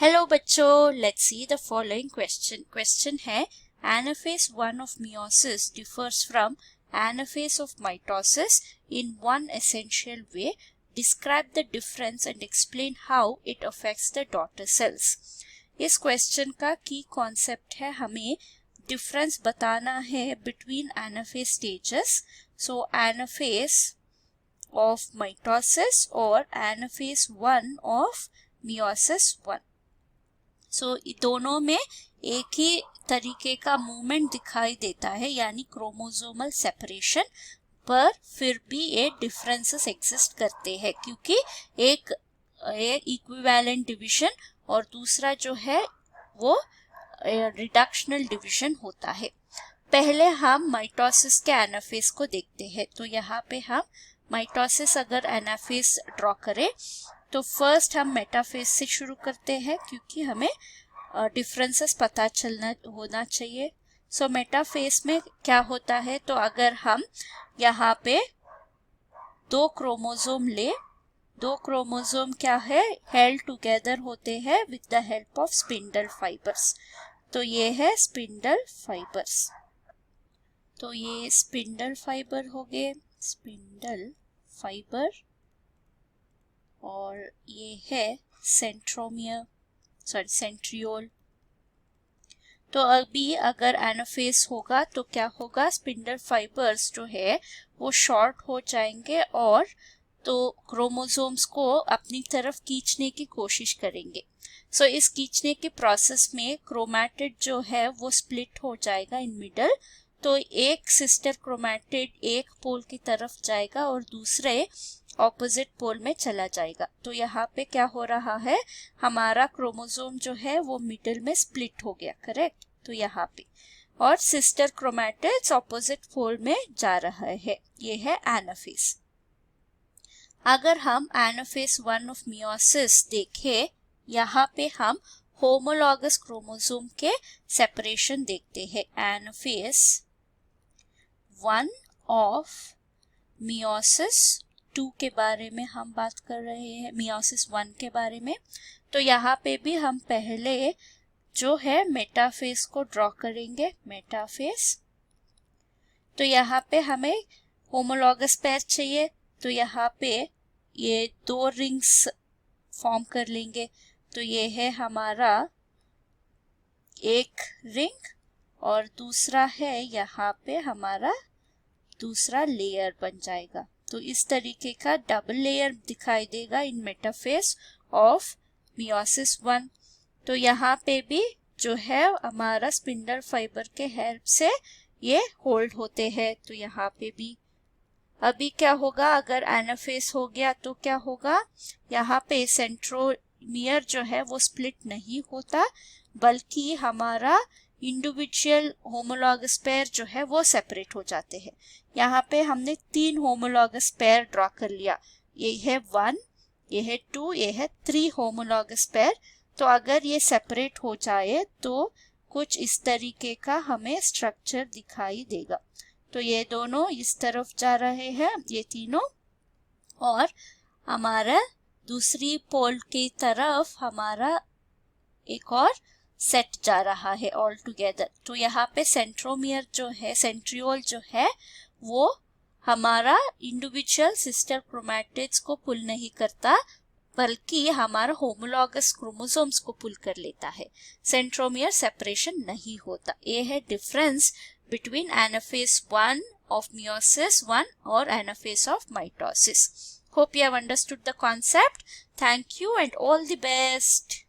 Hello बच्चों, let's see the following question है anaphase 1 of meiosis differs from anaphase of mitosis in one essential way. Describe the difference and explain how it affects the daughter cells. इस question का की concept है हमें difference बताना है between anaphase stages. So anaphase of mitosis और anaphase 1 of meiosis 1. So दोनों में एक ही तरीके का मूवमेंट दिखाई देता है, यानी क्रोमोसोमल सेपरेशन, पर फिर भी ये डिफरेंसेस एग्जिस्ट करते हैं क्योंकि एक इक्विवेलेंट डिवीजन और दूसरा जो है वो रिडक्शनल डिवीजन होता है. पहले हम माइटोसिस के एनाफेज को देखते हैं. तो यहाँ पे हम माइटोसिस अगर एनाफेज ड्रॉ करें तो फर्स्ट हम मेटाफेज से शुरू करते हैं क्योंकि हमें डिफरेंसेस पता होना चाहिए. सो मेटाफेज में क्या होता है, तो अगर हम यहाँ पे दो क्रोमोसोम ले, दो क्रोमोसोम क्या है, हेल्ड टुगेदर होते हैं with the help of spindle fibres. तो ये है स्पिंडल फाइबर्स. तो ये स्पिंडल फाइबर हो गए, स्पिंडल फाइबर, और ये है सेंट्रियोल. तो अभी अगर एनाफेज होगा तो क्या होगा, स्पिंडल फाइबर्स जो है वो शॉर्ट हो जाएंगे और तो क्रोमोसोम्स को अपनी तरफ खींचने की कोशिश करेंगे. सो इस खींचने के प्रोसेस में क्रोमैटिड जो है वो स्प्लिट हो जाएगा इन मिडल. तो एक सिस्टर क्रोमैटिड एक पोल की तरफ जाएगा और दूसरे ऑपोजिट पोल में चला जाएगा. तो यहाँ पे क्या हो रहा है, हमारा क्रोमोसोम जो है वो मिडिल में स्प्लिट हो गया, करेक्ट. तो यहाँ पे और सिस्टर क्रोमैटिड्स ऑपोजिट पोल में जा रहा है. ये है एनाफेज. अगर हम एनाफेज 1 ऑफ मियोसिस देखें, यहाँ पे हम होमोलॉगस क्रोमोसोम के सेपरेशन देखते हैं. एनाफेज 1 ऑफ मियोसिस 2 के बारे में हम बात कर रहे हैं, मियोसिस 1 के बारे में. तो यहाँ पे भी हम पहले जो है मेटाफेज को ड्रॉ करेंगे, मेटाफेज. तो यहाँ पे हमें होमोलॉगस पेयर चाहिए, तो यहाँ पे ये दो रिंग्स फॉर्म कर लेंगे. तो ये है हमारा एक रिंग और दूसरा है यहाँ पे हमारा दूसरा लेयर बन जाएगा. तो इस तरीके का डबल लेयर दिखाई देगा इन मेटाफेज ऑफ मियोसिस 1. तो यहाँ पे भी जो है हमारा स्पिंडल फाइबर के हेल्प से ये होल्ड होते हैं. तो यहाँ पे भी अभी क्या होगा, अगर एनाफेज हो गया तो क्या होगा, यहाँ पे सेंट्रोमियर जो है वो स्प्लिट नहीं होता, बल्कि हमारा इंडिविजुअल होमोलॉगस पेयर जो है वो सेपरेट हो जाते हैं. यहाँ पे हमने 3 होमोलॉगस पेयर ड्रॉ कर लिया. ये है 1, ये है 2, ये है 3 होमोलॉगस पेयर. तो अगर ये सेपरेट हो जाए तो कुछ इस तरीके का हमें स्ट्रक्चर दिखाई देगा. तो ये दोनों इस तरफ जा रहे हैं, ये तीनों, और हमारा दूसरी पोल की तरफ हमारा एक और सेट जा रहा है ऑल टुगेदर. तो यहाँ पे सेंट्रोमियर जो है, सेंट्रियोल जो है वो हमारा इंडिविजुअल सिस्टर क्रोमैटिड्स को पुल नहीं करता, बल्कि हमारा होमोलॉगस क्रोमोसोम्स को पुल कर लेता है. सेंट्रोमियर सेपरेशन नहीं होता. ये है difference between anaphase 1 of meiosis 1 or anaphase of mitosis. Hope you have understood the concept. Thank you and all the best.